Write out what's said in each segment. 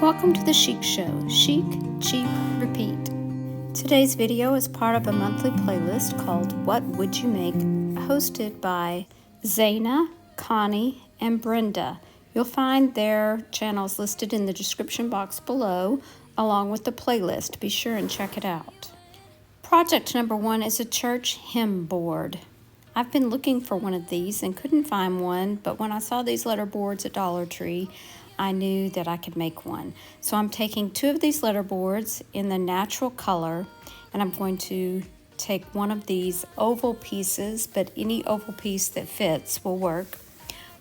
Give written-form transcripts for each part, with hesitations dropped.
Welcome to the Chic Show, Chic, Cheap, Repeat. Today's video is part of a monthly playlist called What Would You Make, hosted by Zana, Connie, and Brenda. You'll find their channels listed in the description box below, along with the playlist. Be sure and check it out. Project number 1 is a church hymn board. I've been looking for one of these and couldn't find one, but when I saw these letter boards at Dollar Tree, I knew that I could make one. So I'm taking 2 of these letter boards in the natural color, and I'm going to take one of these oval pieces, but any oval piece that fits will work.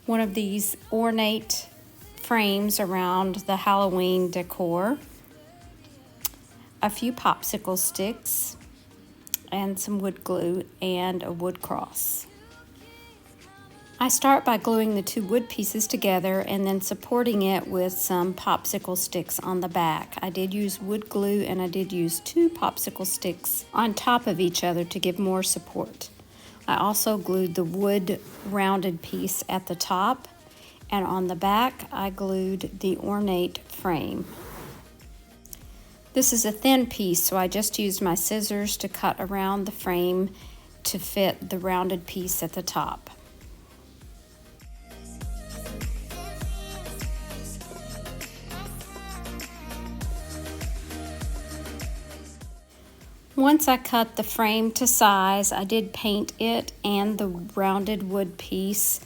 One of these ornate frames around the Halloween decor, a few popsicle sticks, and some wood glue, and a wood cross. I start by gluing the 2 wood pieces together and then supporting it with some popsicle sticks on the back. I did use wood glue and I did use 2 popsicle sticks on top of each other to give more support. I also glued the wood rounded piece at the top, and on the back I glued the ornate frame. This is a thin piece, so I just used my scissors to cut around the frame to fit the rounded piece at the top. Once I cut the frame to size, I did paint it and the rounded wood piece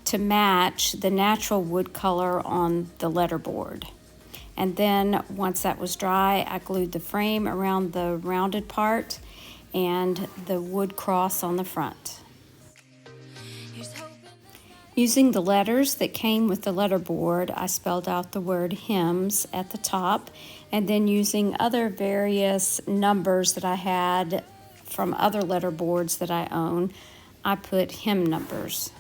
to match the natural wood color on the letterboard. And then once that was dry, I glued the frame around the rounded part and the wood cross on the front. Using the letters that came with the letterboard, I spelled out the word hymns at the top, and then using other various numbers that I had from other letterboards that I own, I put hymn numbers.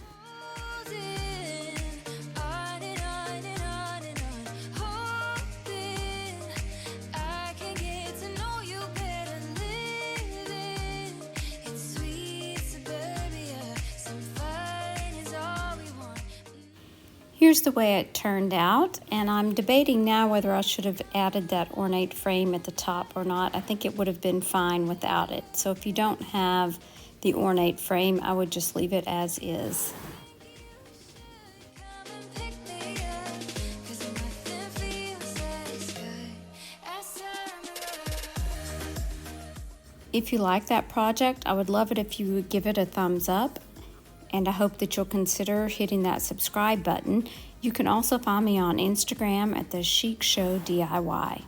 Here's the way it turned out, and I'm debating now whether I should have added that ornate frame at the top or not. I think it would have been fine without it. So if you don't have the ornate frame, I would just leave it as is. If you like that project, I would love it if you would give it a thumbs up. And I hope that you'll consider hitting that subscribe button. You can also find me on Instagram at the Chic Show DIY.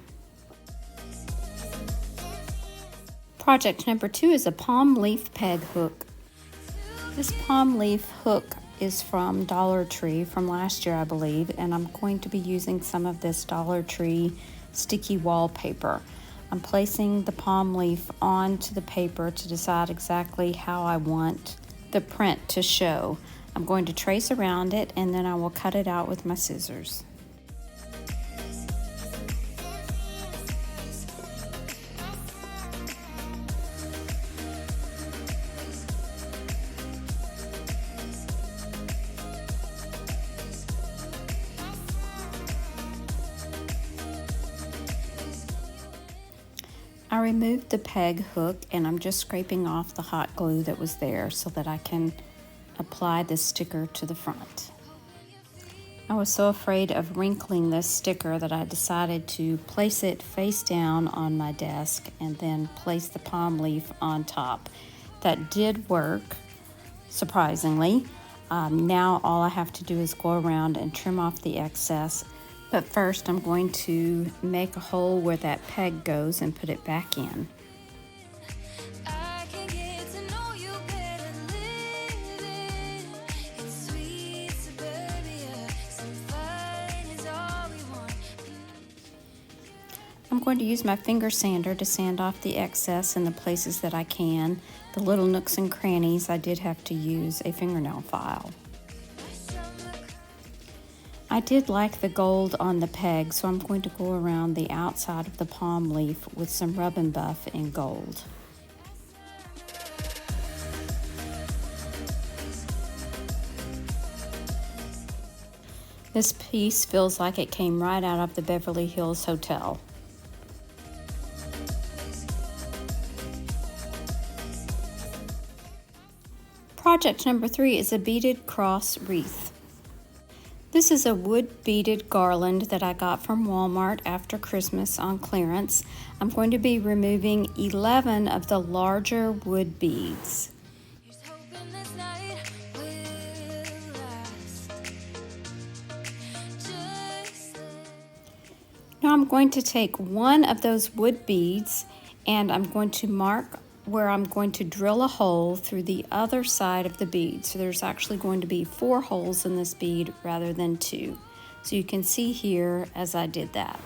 Project number 2 is a palm leaf peg hook. This palm leaf hook is from Dollar Tree from last year, I believe, and I'm going to be using some of this Dollar Tree sticky wallpaper. I'm placing the palm leaf onto the paper to decide exactly how I want the print to show. I'm going to trace around it and then I will cut it out with my scissors. I removed the peg hook and I'm just scraping off the hot glue that was there so that I can apply this sticker to the front. I was so afraid of wrinkling this sticker that I decided to place it face down on my desk and then place the palm leaf on top. That did work, surprisingly. Now all I have to do is go around and trim off the excess. But first I'm going to make a hole where that peg goes and put it back in. I'm going to use my finger sander to sand off the excess in the places that I can. The little nooks and crannies, I did have to use a fingernail file. I did like the gold on the peg, so I'm going to go around the outside of the palm leaf with some rub and buff in gold. This piece feels like it came right out of the Beverly Hills Hotel. Project number 3 is a beaded cross wreath. This is a wood beaded garland that I got from Walmart after Christmas on clearance. I'm going to be removing 11 of the larger wood beads. Now I'm going to take one of those wood beads and I'm going to mark where I'm going to drill a hole through the other side of the bead. So there's actually going to be 4 holes in this bead rather than 2. So you can see here as I did that.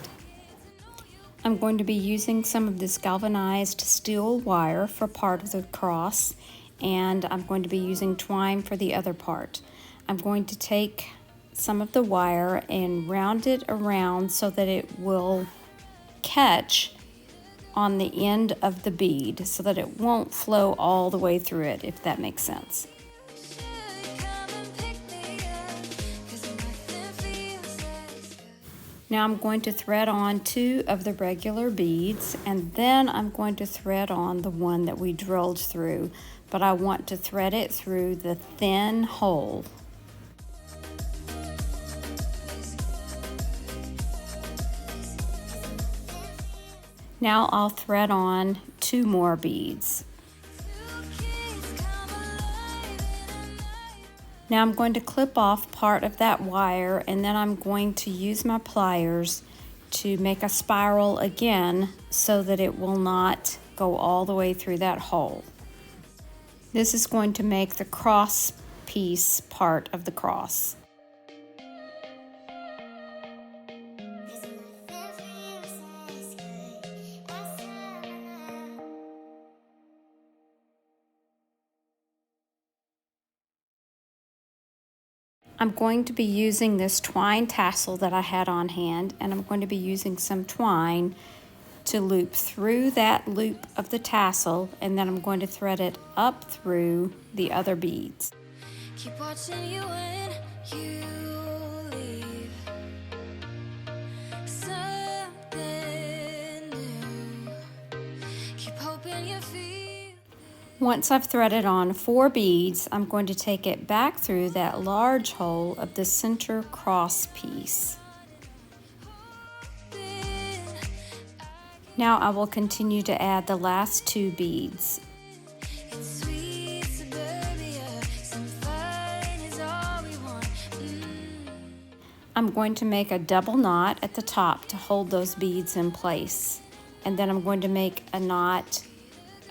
I'm going to be using some of this galvanized steel wire for part of the cross, and I'm going to be using twine for the other part. I'm going to take some of the wire and round it around so that it will catch on the end of the bead so that it won't flow all the way through it, if that makes sense. Now I'm going to thread on 2 of the regular beads, and then I'm going to thread on the one that we drilled through, but I want to thread it through the thin hole. Now I'll thread on 2 more beads. Now I'm going to clip off part of that wire, and then I'm going to use my pliers to make a spiral again so that it will not go all the way through that hole. This is going to make the cross piece part of the cross. I'm going to be using this twine tassel that I had on hand, and I'm going to be using some twine to loop through that loop of the tassel, and then I'm going to thread it up through the other beads. Keep watching you when you leave. Something new. Keep hoping you feel. Once I've threaded on 4 beads, I'm going to take it back through that large hole of the center cross piece. Now I will continue to add the last 2 beads. I'm going to make a double knot at the top to hold those beads in place. And then I'm going to make a knot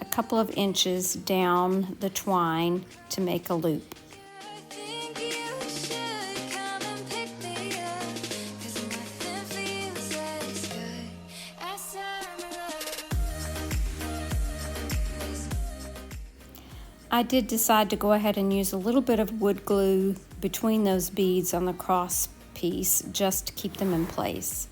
a couple of inches down the twine to make a loop. I did decide to go ahead and use a little bit of wood glue between those beads on the cross piece just to keep them in place.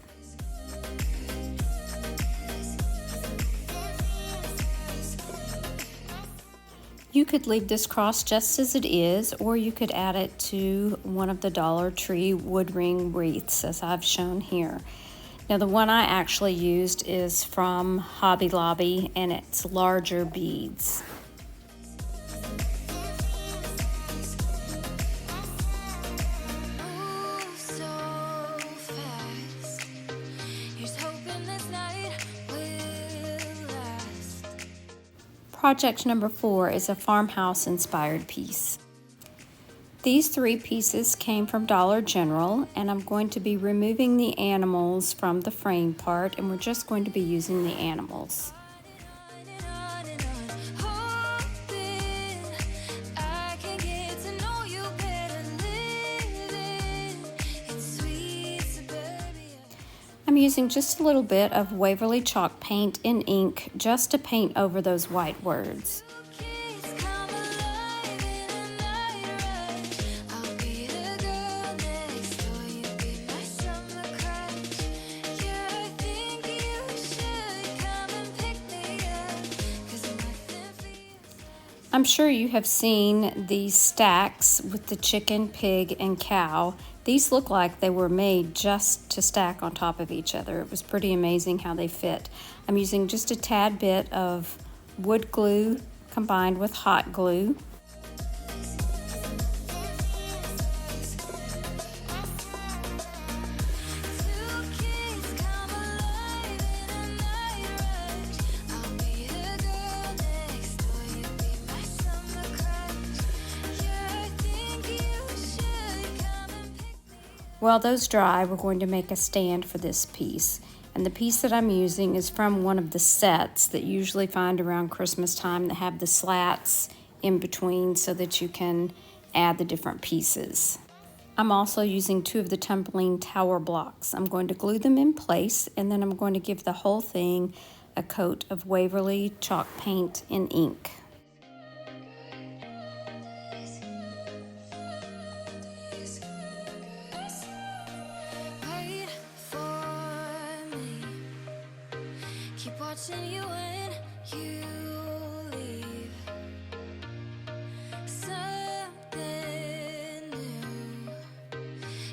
You could leave this cross just as it is, or you could add it to one of the Dollar Tree wood ring wreaths as I've shown here. Now the one I actually used is from Hobby Lobby, and it's larger beads. Project number 4 is a farmhouse inspired piece. These 3 pieces came from Dollar General, and I'm going to be removing the animals from the frame part, and we're just going to be using the animals. I'm using just a little bit of Waverly chalk paint and ink just to paint over those white words. I'm sure you have seen these stacks with the chicken, pig, and cow. These look like they were made just to stack on top of each other. It was pretty amazing how they fit. I'm using just a tad bit of wood glue combined with hot glue. While those dry, we're going to make a stand for this piece. And the piece that I'm using is from one of the sets that you usually find around Christmas time that have the slats in between so that you can add the different pieces. I'm also using 2 of the tumbling tower blocks. I'm going to glue them in place, and then I'm going to give the whole thing a coat of Waverly chalk paint in ink. Watching you when you leave. Something new.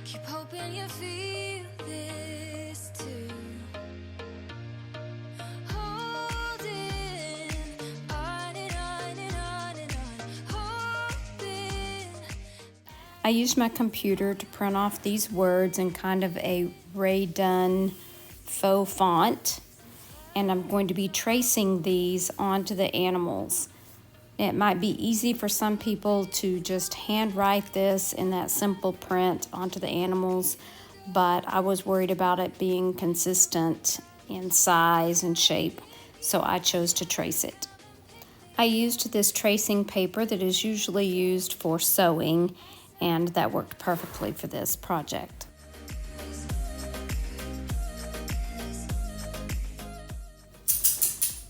Keep hoping you feel this too. Holding on and on and on and on. Hoping. I used my computer to print off these words in kind of a Ray Dunn faux font. And I'm going to be tracing these onto the animals. It might be easy for some people to just handwrite this in that simple print onto the animals, but I was worried about it being consistent in size and shape, so I chose to trace it. I used this tracing paper that is usually used for sewing, and that worked perfectly for this project.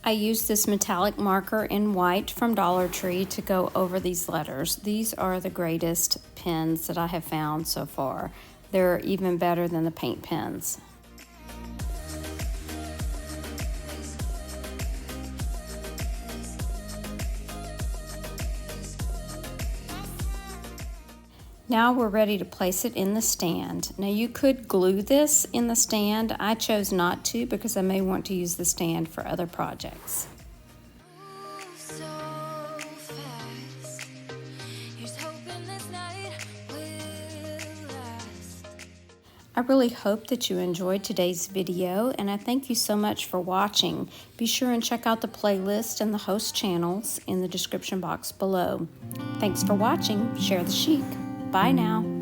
I used this metallic marker in white from Dollar Tree to go over these letters. These are the greatest pens that I have found so far. They're even better than the paint pens. Now we're ready to place it in the stand. Now you could glue this in the stand. I chose not to because I may want to use the stand for other projects. So fast. Here's hoping this night will last. I really hope that you enjoyed today's video, and I thank you so much for watching. Be sure and check out the playlist and the host channels in the description box below. Thanks for watching. Share the chic. Bye now.